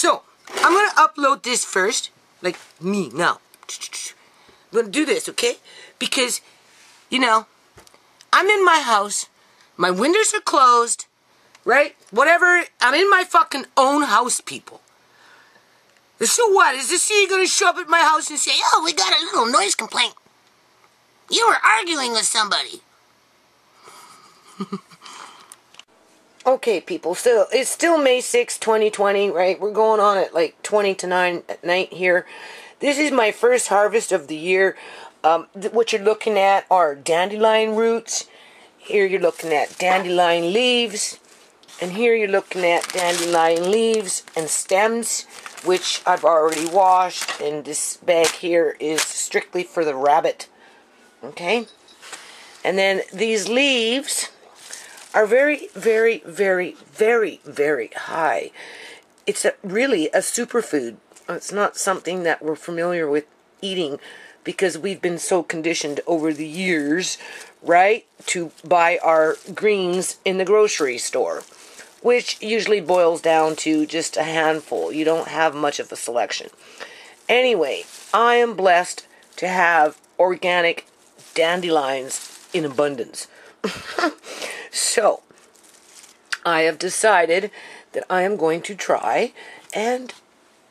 So, I'm going to upload this first. Like me, now. I'm going to do this, okay? Because, you know, I'm in my house. My windows are closed. Right? Whatever. I'm in my fucking own house, people. So what? Is the city going to show up at my house and say, oh, we got a little noise complaint. You were arguing with somebody. Okay, people, so it's still May 6, 2020, right? We're going on at like 20 to 9 at night here. This is my first harvest of the year. What you're looking at are dandelion roots. Here you're looking at dandelion leaves. And here you're looking at dandelion leaves and stems, which I've already washed. And this bag here is strictly for the rabbit. Okay? And then these leaves are very, very, very, very, very high. It's really a superfood. It's not something that we're familiar with eating because we've been so conditioned over the years, right, to buy our greens in the grocery store, which usually boils down to just a handful. You don't have much of a selection. Anyway, I am blessed to have organic dandelions in abundance. So, I have decided that I am going to try and,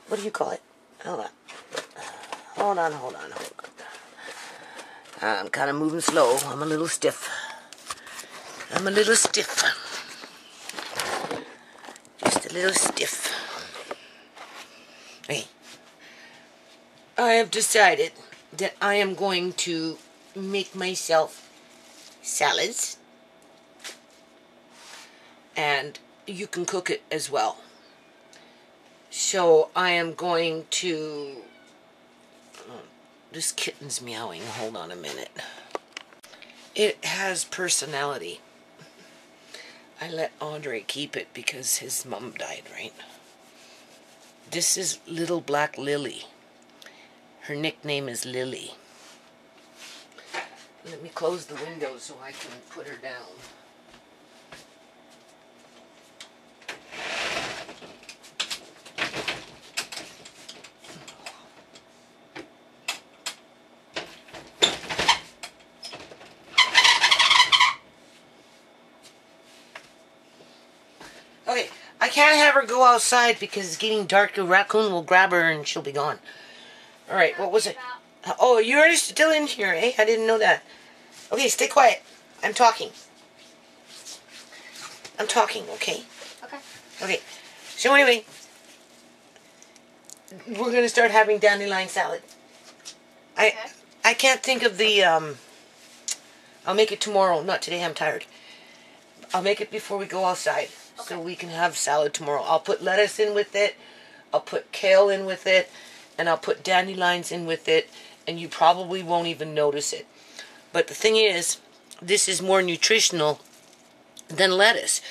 what do you call it? Hold on. Hold on. I'm kind of moving slow. I'm a little stiff. Just a little stiff. Okay. I have decided that I am going to make myself salads. And you can cook it as well. So I am going to... this kitten's meowing. Hold on a minute. It has personality. I let Andre keep it because his mom died, right? This is Little Black Lily. Her nickname is Lily. Let me close the window so I can put her down. Okay, I can't have her go outside because it's getting dark. A raccoon will grab her and she'll be gone. Alright, what was it? Oh, you're still in here, eh? I didn't know that. Okay, stay quiet. I'm talking. Okay? Okay. So anyway, we're going to start having dandelion salad. I can't think of the, I'll make it tomorrow. Not today, I'm tired. I'll make it before we go outside. Okay. So we can have salad tomorrow. I'll put lettuce in with it. I'll put kale in with it. And I'll put dandelions in with it. And you probably won't even notice it. But the thing is, this is more nutritional than lettuce.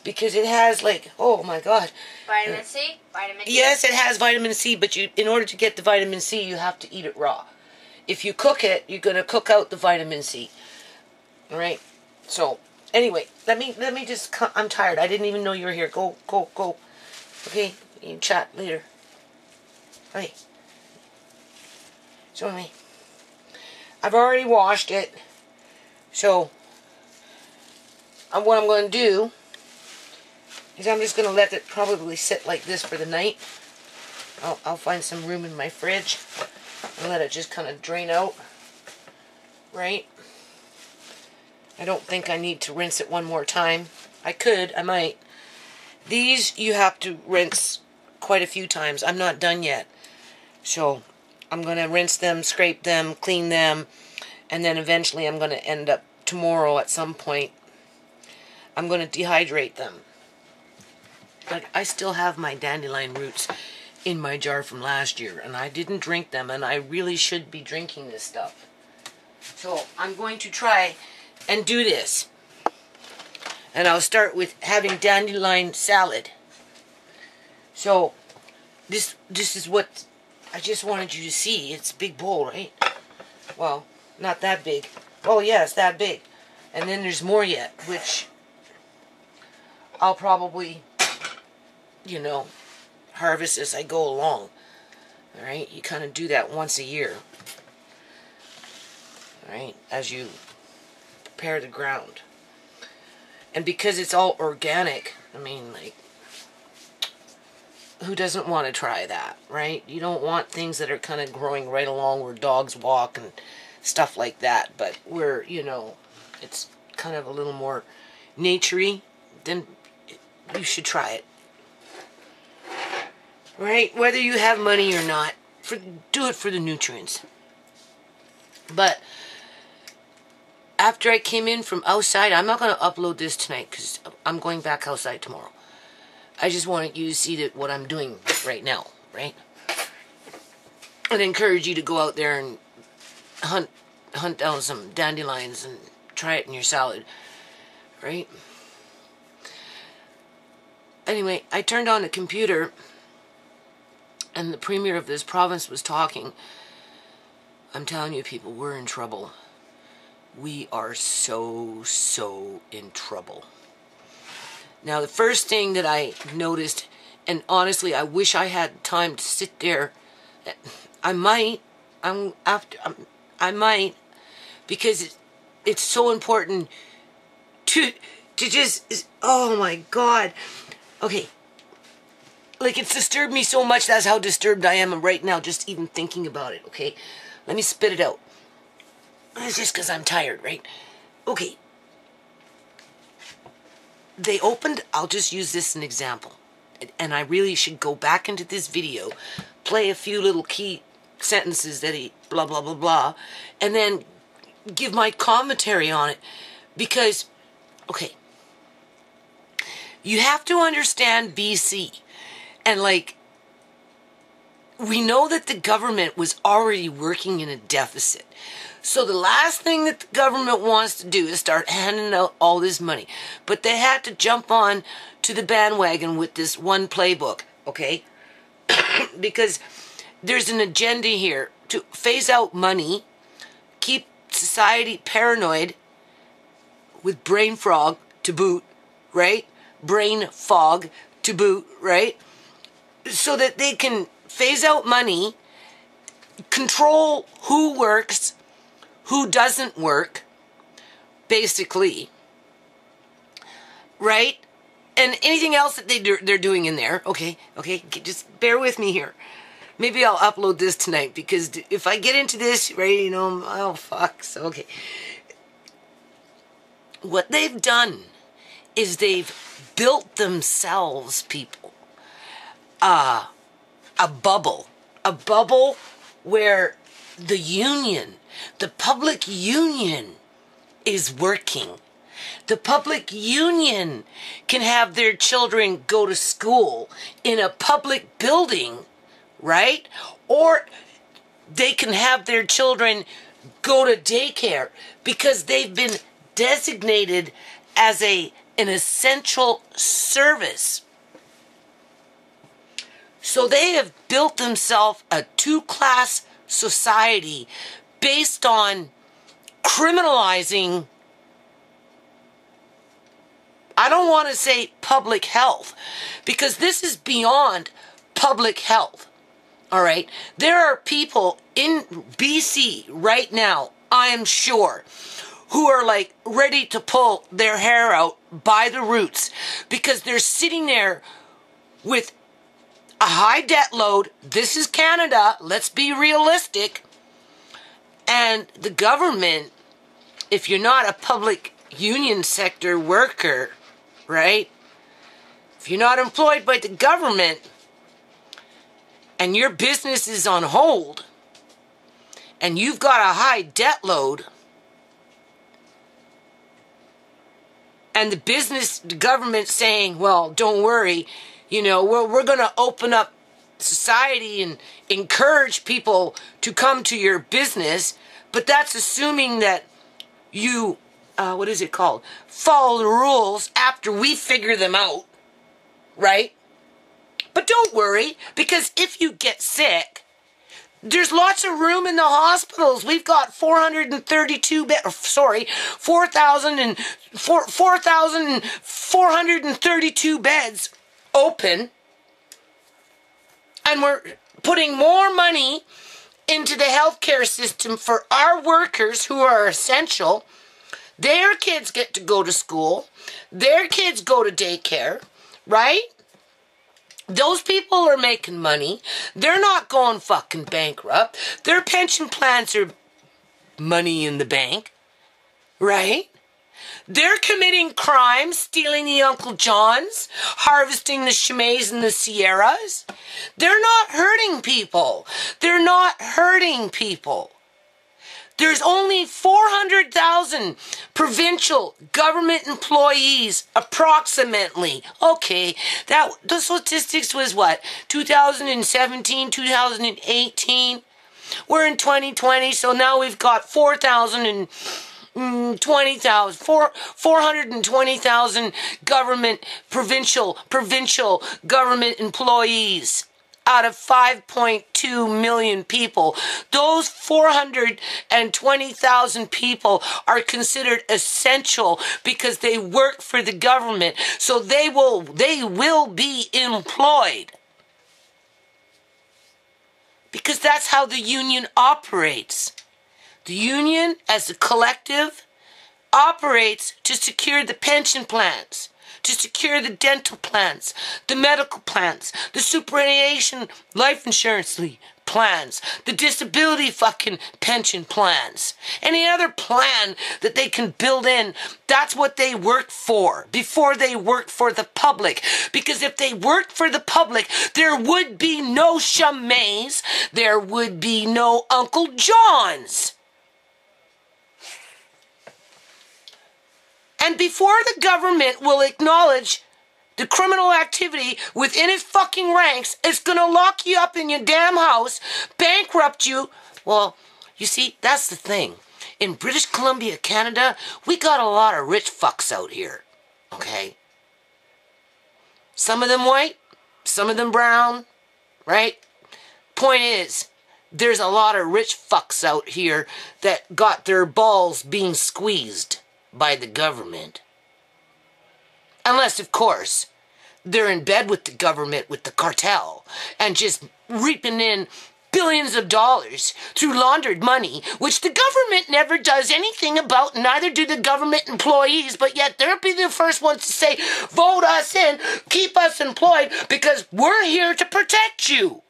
Because it has like, oh my God. Vitamin C? Vitamin D? Yes, it has vitamin C. But in order to get the vitamin C, you have to eat it raw. If you cook it, you're going to cook out the vitamin C. Alright? So... anyway, let me just, I'm tired. I didn't even know you were here. Go. Okay, you can chat later. Okay. So anyway, I've already washed it. So, what I'm going to do is I'm just going to let it probably sit like this for the night. I'll find some room in my fridge and let it just kind of drain out. Right? I don't think I need to rinse it one more time. I could, I might. These you have to rinse quite a few times. I'm not done yet. So I'm going to rinse them, scrape them, clean them, and then eventually I'm going to end up tomorrow at some point. I'm going to dehydrate them. But I still have my dandelion roots in my jar from last year, and I didn't drink them, and I really should be drinking this stuff. So I'm going to try and do this. And I'll start with having dandelion salad. So this is what I just wanted you to see. It's a big bowl, right? Well, not that big. Oh yeah, it's that big. And then there's more yet, which I'll probably, you know, harvest as I go along. All right, you kind of do that once a year. All right, as you prepare the ground. And because it's all organic, I mean, like, who doesn't want to try that, right? You don't want things that are kind of growing right along where dogs walk and stuff like that. But where, you know, it's kind of a little more naturey, then you should try it. Right? Whether you have money or not, do it for the nutrients. But after I came in from outside, I'm not going to upload this tonight because I'm going back outside tomorrow. I just wanted you to see that what I'm doing right now, right? And encourage you to go out there and hunt down some dandelions and try it in your salad, right? Anyway, I turned on the computer and the premier of this province was talking. I'm telling you people, we're in trouble. We are so in trouble. Now, the first thing that I noticed, and honestly, I wish I had time to sit there. I might, because it's so important to just, oh my God. Okay. Like, it's disturbed me so much, that's how disturbed I am right now, just even thinking about it, okay? Let me spit it out. It's just because I'm tired, right? Okay. They opened, I'll just use this as an example. And I really should go back into this video, play a few little key sentences that he blah, blah, blah, blah, and then give my commentary on it. Because, okay, you have to understand BC. And like, we know that the government was already working in a deficit. So the last thing that the government wants to do is start handing out all this money. But they had to jump on to the bandwagon with this one playbook, okay? Because there's an agenda here to phase out money, keep society paranoid with brain fog to boot, right? Brain fog to boot, right? So that they can phase out money, control who works, who doesn't work, basically, right? And anything else that they're doing in there, okay, just bear with me here. Maybe I'll upload this tonight, because if I get into this, right, you know, oh, fuck, so, okay. What they've done is they've built themselves, people, a bubble where the union, the public union is working. The public union can have their children go to school in a public building, right? Or they can have their children go to daycare because they've been designated as an essential service. So they have built themselves a two-class society based on criminalizing, I don't want to say public health, because this is beyond public health, all right? There are people in BC right now, I am sure, who are like ready to pull their hair out by the roots because they're sitting there with a high debt load. This is Canada. Let's be realistic. And the government, if you're not a public union sector worker, right? If you're not employed by the government and your business is on hold and you've got a high debt load and the government saying, well, don't worry, you know, we're going to open up society and encourage people to come to your business, but that's assuming that you, what is it called? Follow the rules after we figure them out, right? But don't worry, because if you get sick, there's lots of room in the hospitals. We've got 4,432 beds open, and we're putting more money into the healthcare system for our workers who are essential. Their kids get to go to school. Their kids go to daycare, right? Those people are making money. They're not going fucking bankrupt. Their pension plans are money in the bank, right? They're committing crimes, stealing the Uncle Johns, harvesting the ShaMays and the Cieras. They're not hurting people. They're not hurting people. There's only 400,000 provincial government employees, approximately. Okay, the statistics was what? 2017, 2018. We're in 2020, so now we've got 420,000 government, provincial government employees out of 5.2 million people. Those 420,000 people are considered essential because they work for the government, so they will be employed. Because that's how the union operates. The union, as a collective, operates to secure the pension plans, to secure the dental plans, the medical plans, the superannuation life insurance plans, the disability fucking pension plans, any other plan that they can build in. That's what they work for before they work for the public. Because if they worked for the public, there would be no ShaMays, there would be no Uncle Johns. And before the government will acknowledge the criminal activity within its fucking ranks, it's gonna lock you up in your damn house, bankrupt you. Well, you see, that's the thing. In British Columbia, Canada, we got a lot of rich fucks out here, okay? Some of them white, some of them brown, right? Point is, there's a lot of rich fucks out here that got their balls being squeezed by the government. Unless, of course, they're in bed with the government, with the cartel, and just reaping in billions of dollars through laundered money, which the government never does anything about, neither do the government employees, but yet they'll be the first ones to say, vote us in, keep us employed, because we're here to protect you.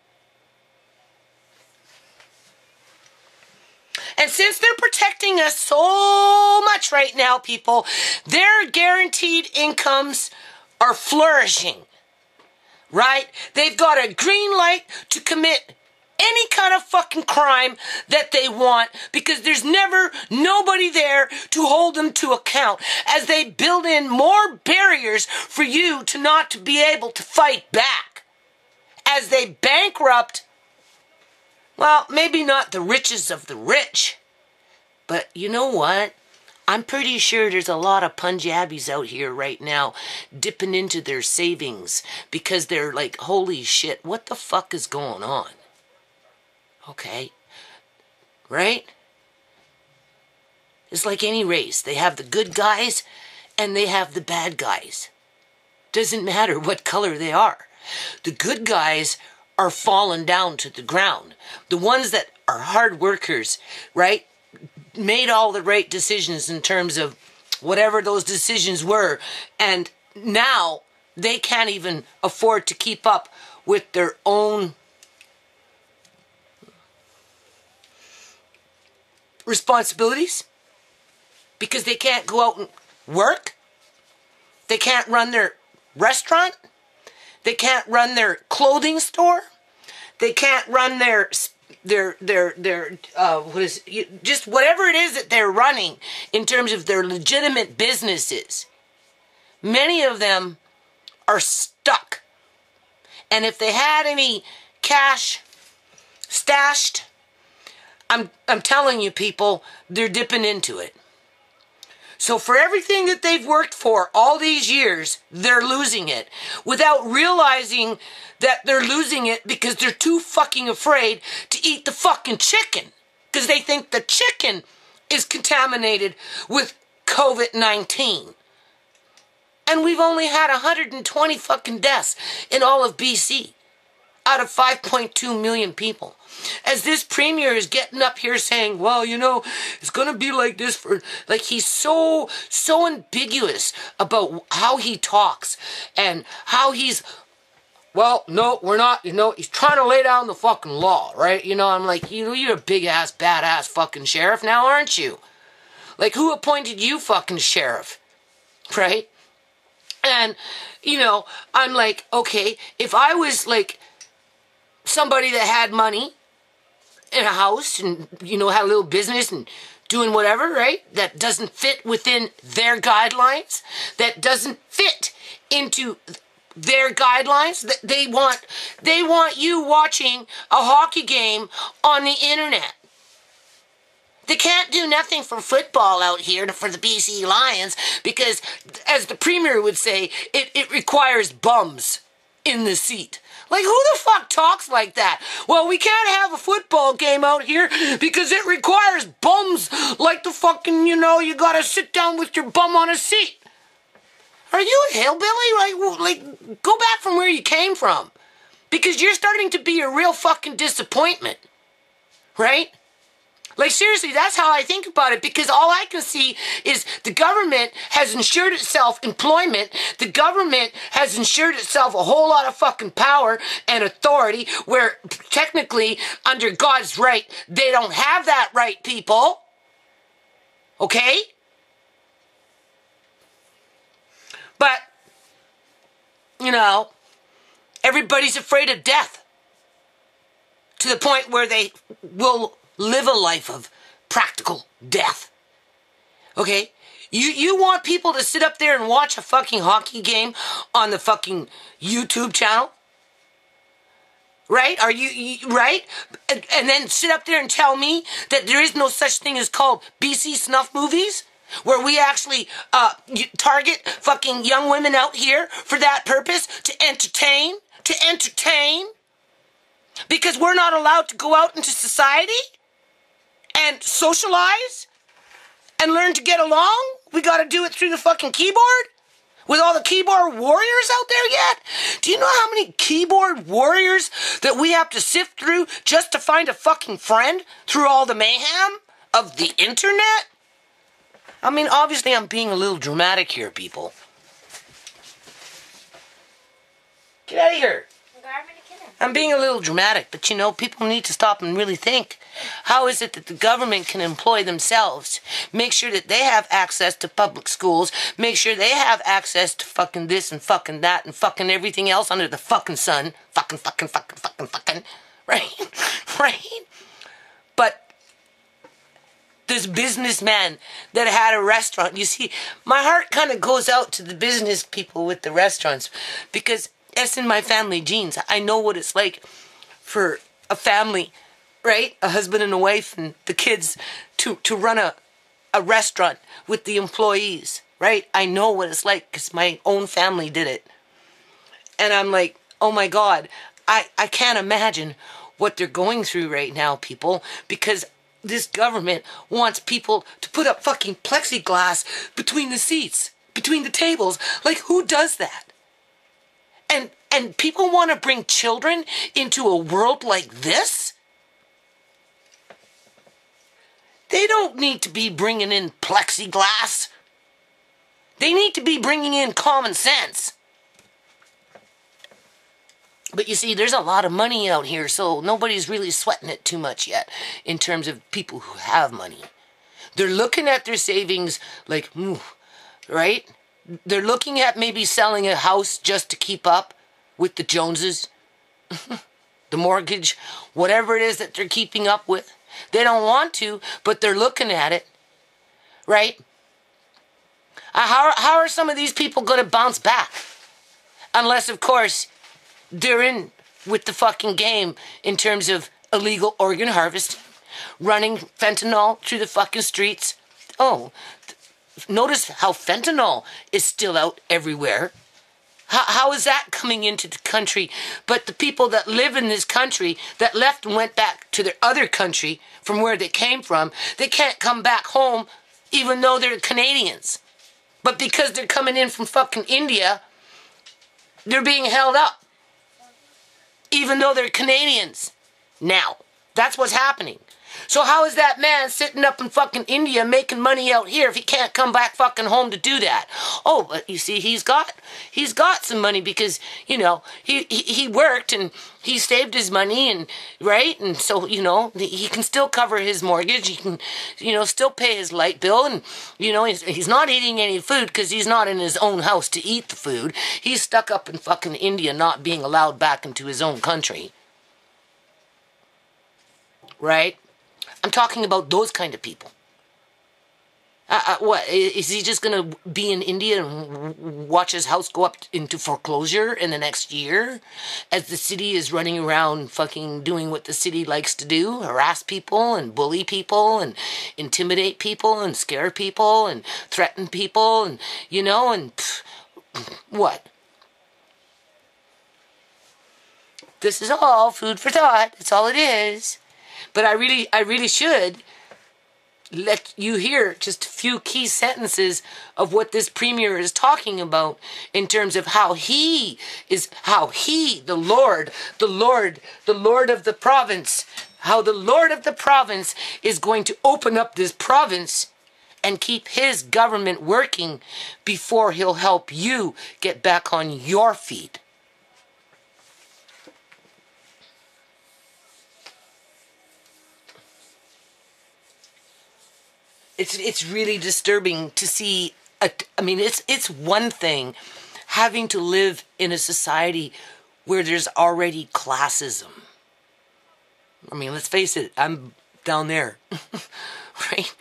And since they're protecting us so much right now, people, their guaranteed incomes are flourishing, right? They've got a green light to commit any kind of fucking crime that they want because there's never nobody there to hold them to account as they build in more barriers for you to not to be able to fight back. As they bankrupt, well, maybe not the richest of the rich, but you know what? I'm pretty sure there's a lot of Punjabis out here right now dipping into their savings because they're like, holy shit, what the fuck is going on? Okay, right? It's like any race. They have the good guys and they have the bad guys. Doesn't matter what color they are. The good guys are falling down to the ground. The ones that are hard workers, right, made all the right decisions in terms of whatever those decisions were, and now they can't even afford to keep up with their own responsibilities because they can't go out and work. They can't run their restaurant. They can't run their clothing store. They can't run their just whatever it is that they're running in terms of their legitimate businesses. Many of them are stuck. And if they had any cash stashed, I'm telling you people, they're dipping into it. So for everything that they've worked for all these years, they're losing it without realizing that they're losing it because they're too fucking afraid to eat the fucking chicken because they think the chicken is contaminated with COVID-19. And we've only had 120 fucking deaths in all of BC. out of 5.2 million people. As this premier is getting up here saying, well, you know, it's going to be like this for, like, he's so ambiguous about how he talks and how he's, well, no, we're not, you know, he's trying to lay down the fucking law, right? You know, I'm like, you know, you're a big-ass, badass fucking sheriff now, aren't you? Like, who appointed you fucking sheriff, right? And, you know, I'm like, okay, if I was, like, somebody that had money in a house and, you know, had a little business and doing whatever, right, that doesn't fit within their guidelines, that doesn't fit into their guidelines, that they want you watching a hockey game on the internet. They can't do nothing for football out here for the BC Lions because, as the premier would say, it requires bums in the seat. Like, who the fuck talks like that? Well, we can't have a football game out here because it requires bums like the fucking, you know, you gotta sit down with your bum on a seat. Are you a hillbilly? Like, go back from where you came from. Because you're starting to be a real fucking disappointment. Right? Like, seriously, that's how I think about it, because all I can see is the government has ensured itself employment. The government has ensured itself a whole lot of fucking power and authority where technically, under God's right, they don't have that right, people. Okay? But, you know, everybody's afraid of death to the point where they will live a life of practical death. Okay? You want people to sit up there and watch a fucking hockey game on the fucking YouTube channel? Right? Are you right? And then sit up there and tell me that there is no such thing as called BC snuff movies? Where we actually target fucking young women out here for that purpose, to entertain? Because we're not allowed to go out into society and socialize and learn to get along? We gotta do it through the fucking keyboard? With all the keyboard warriors out there yet? Do you know how many keyboard warriors that we have to sift through just to find a fucking friend through all the mayhem of the internet? I mean, obviously I'm being a little dramatic here, people. Get out of here. I'm being a little dramatic, but you know, people need to stop and really think. How is it that the government can employ themselves? Make sure that they have access to public schools. Make sure they have access to fucking this and fucking that and fucking everything else under the fucking sun. Fucking. Right? Right? But this businessman that had a restaurant, you see, my heart kind of goes out to the business people with the restaurants because it's in my family genes. I know what it's like for a family, right? A husband and a wife and the kids to run a restaurant with the employees, right? I know what it's like because my own family did it. And I'm like, oh my God, I can't imagine what they're going through right now, people, because this government wants people to put up fucking plexiglass between the seats, between the tables. Like, who does that? And people want to bring children into a world like this? They don't need to be bringing in plexiglass. They need to be bringing in common sense. But you see, there's a lot of money out here, so nobody's really sweating it too much yet in terms of people who have money. They're looking at their savings like, right? They're looking at maybe selling a house just to keep up with the Joneses, the mortgage, whatever it is that they're keeping up with. They don't want to, but they're looking at it, right? How are some of these people going to bounce back? Unless, of course, they're in with the fucking game in terms of illegal organ harvesting, running fentanyl through the fucking streets. Oh, notice how fentanyl is still out everywhere. How is that coming into the country? But the people that live in this country that left and went back to their other country from where they came from, they can't come back home even though they're Canadians. But because they're coming in from fucking India, they're being held up. even though they're Canadians now. That's what's happening. So how is that man sitting up in fucking India making money out here if he can't come back fucking home to do that? Oh, but you see, he's got some money because, you know, he worked and he saved his money, and right, and so, you know, he can still cover his mortgage. He can, you know, still pay his light bill, and, you know, he's not eating any food because he's not in his own house to eat the food. He's stuck up in fucking India, not being allowed back into his own country. Right? I'm talking about those kind of people. What, is he just going to be in India and watch his house go up into foreclosure in the next year as the city is running around fucking doing what the city likes to do, harass people and bully people and intimidate people and scare people and threaten people and, you know, and what? This is all food for thought. That's all it is. But I really should let you hear just a few key sentences of what this premier is talking about in terms of how he, the Lord of the province, how the Lord of the province is going to open up this province and keep his government working before he'll help you get back on your feet. It's really disturbing to see. I mean, it's one thing having to live in a society where there's already classism. I mean, let's face it, I'm down there, right?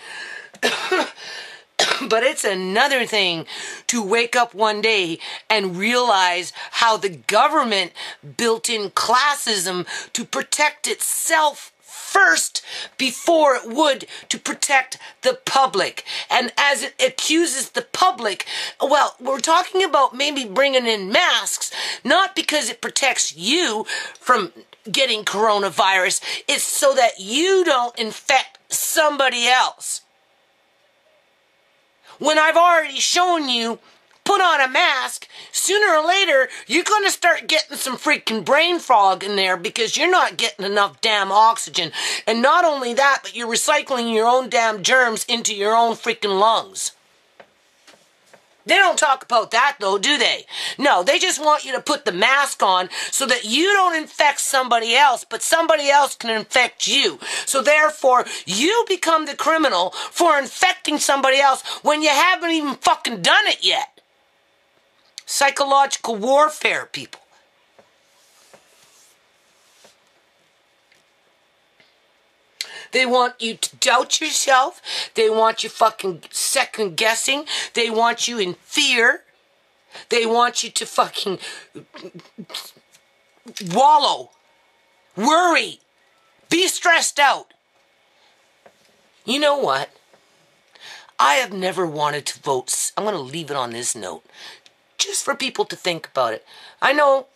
But it's another thing to wake up one day and realize how the government built in classism to protect itself first before it would to protect the public. And as it accuses the public, well, we're talking about maybe bringing in masks, not because it protects you from getting coronavirus. It's so that you don't infect somebody else. When I've already shown you, put on a mask, sooner or later, you're going to start getting some freaking brain fog in there because you're not getting enough damn oxygen. And not only that, but you're recycling your own damn germs into your own freaking lungs. They don't talk about that though, do they? No, they just want you to put the mask on so that you don't infect somebody else, but somebody else can infect you. So therefore, you become the criminal for infecting somebody else when you haven't even fucking done it yet. Psychological warfare, people. They want you to doubt yourself. They want you fucking second guessing. They want you in fear. They want you to fucking wallow, worry, be stressed out. You know what? I have never wanted to vote. I'm going to leave it on this note. Just for people to think about it. I know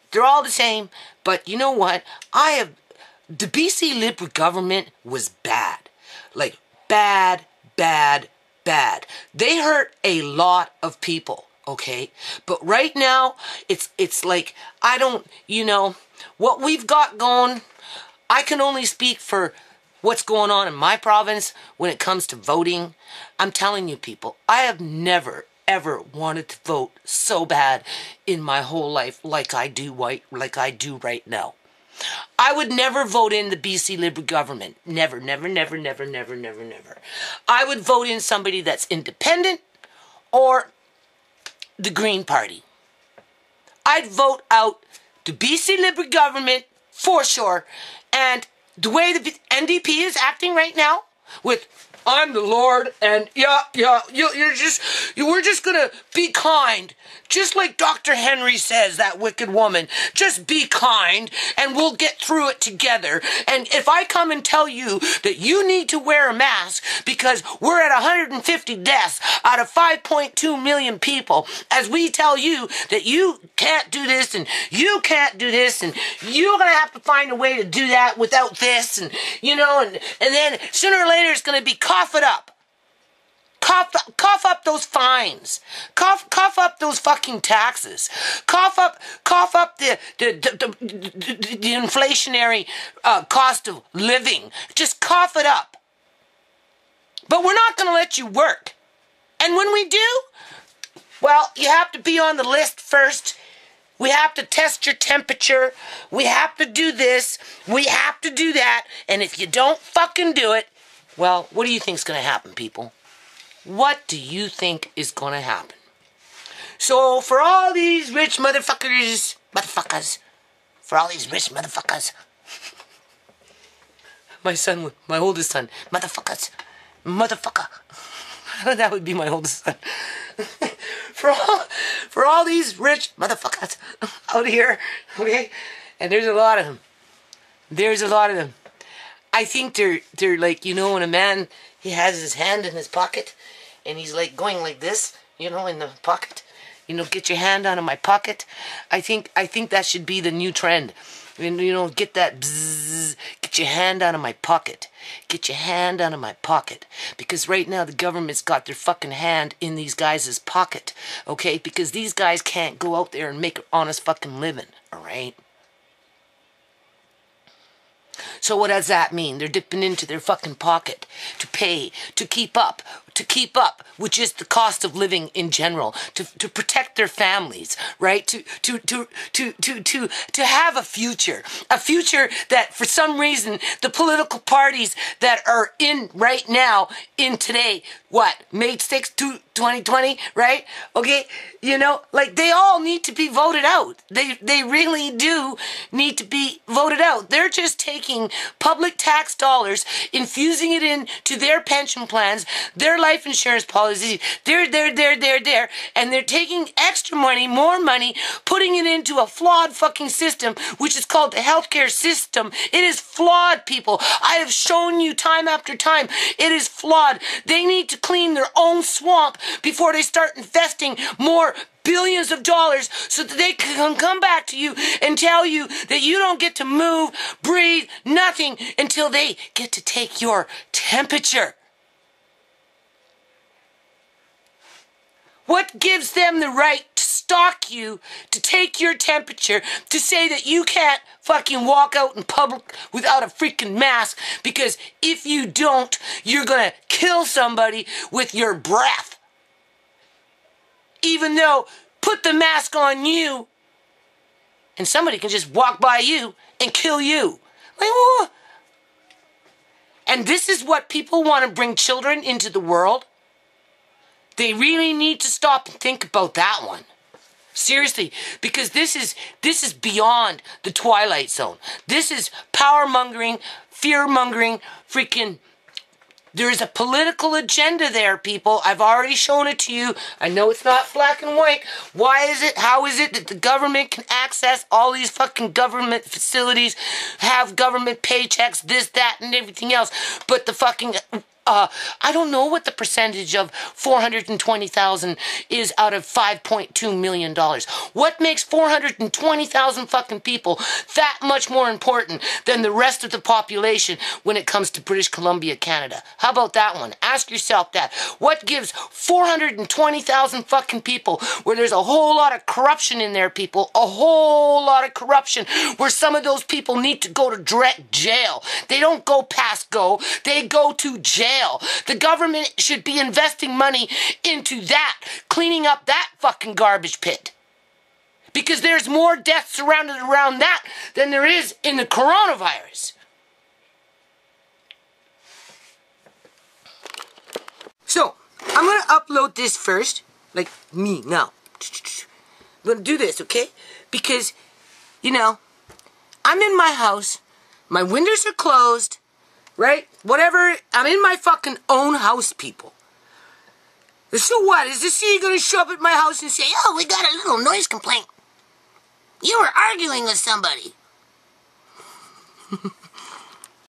they're all the same, but you know what? The BC Liberal government was bad. Like, bad. They hurt a lot of people, okay? But right now, it's like, I don't, you know, what we've got going, I can only speak for what's going on in my province when it comes to voting. I'm telling you, people, I have never ever wanted to vote so bad in my whole life like I do right now. I would never vote in the BC Liberal government. Never. I would vote in somebody that's independent or the Green Party. I'd vote out the BC Liberal government for sure. And the way the NDP is acting right now with I'm the Lord, and we're just gonna be kind. Just like Dr. Henry says, that wicked woman, just be kind, and we'll get through it together. And if I come and tell you that you need to wear a mask because we're at 150 deaths out of 5.2 million people, as we tell you that you can't do this, and you can't do this, and you're gonna have to find a way to do that without this, and, you know, and then sooner or later it's gonna be cough it up. Cough up those fines. Cough up those fucking taxes. Cough up the inflationary cost of living. Just cough it up. But we're not going to let you work. And when we do, well, you have to be on the list first. We have to test your temperature. We have to do this. We have to do that. And if you don't fucking do it, well, what do you think's going to happen, people? What do you think is going to happen? So for all these rich motherfuckers, for all these rich motherfuckers, my oldest son, motherfucker. That would be my oldest son. for all these rich motherfuckers out here, okay? And there's a lot of them. There's a lot of them. I think they're like, you know, when a man, he has his hand in his pocket and he's like going like this, you know, in the pocket. You know, get your hand out of my pocket. I think that should be the new trend. And, you know, get that bzzz, get your hand out of my pocket. Get your hand out of my pocket. Because right now the government's got their fucking hand in these guys' pocket. Okay? Because these guys can't go out there and make an honest fucking living. Alright? So what does that mean? They're dipping into their fucking pocket to pay, to keep up with just the cost of living in general, to protect their families, right? To have a future that for some reason the political parties that are in right now, in today, May 6th, 2020, right? Okay, you know, like they all need to be voted out. They really do need to be voted out. They're just taking public tax dollars, infusing it into their pension plans, their life insurance policies, there, and they're taking extra money, more money, putting it into a flawed fucking system, which is called the healthcare system. It is flawed, people. I have shown you time after time. It is flawed. They need to clean their own swamp before they start investing more billions of dollars so that they can come back to you and tell you that you don't get to move, breathe, nothing until they get to take your temperature. What gives them the right to stalk you, to take your temperature, to say that you can't fucking walk out in public without a freaking mask because if you don't, you're gonna kill somebody with your breath? Even though, put the mask on you, and somebody can just walk by you and kill you. Like, oh. And this is what people want to bring children into the world? They really need to stop and think about that one. Seriously, because this is beyond the Twilight Zone. This is power-mongering, fear-mongering, freaking... There is a political agenda there, people. I've already shown it to you. I know it's not black and white. Why is it, how is it that the government can access all these fucking government facilities, have government paychecks, this, that, and everything else, but the fucking... I don't know what the percentage of 420,000 is out of $5.2 million. What makes 420,000 fucking people that much more important than the rest of the population when it comes to British Columbia, Canada? How about that one? Ask yourself that. What gives 420,000 fucking people where there's a whole lot of corruption in there, people? A whole lot of corruption where some of those people need to go to direct jail. They don't go past go. They go to jail. The government should be investing money into that, cleaning up that fucking garbage pit. Because there's more deaths surrounded around that than there is in the coronavirus. So, I'm going to upload this first, like me now. I'm going to do this, okay? Because, you know, I'm in my house, my windows are closed, right? Whatever, I'm in my fucking own house, people. So what? Is this you gonna show up at my house and say, oh, we got a little noise complaint? You were arguing with somebody.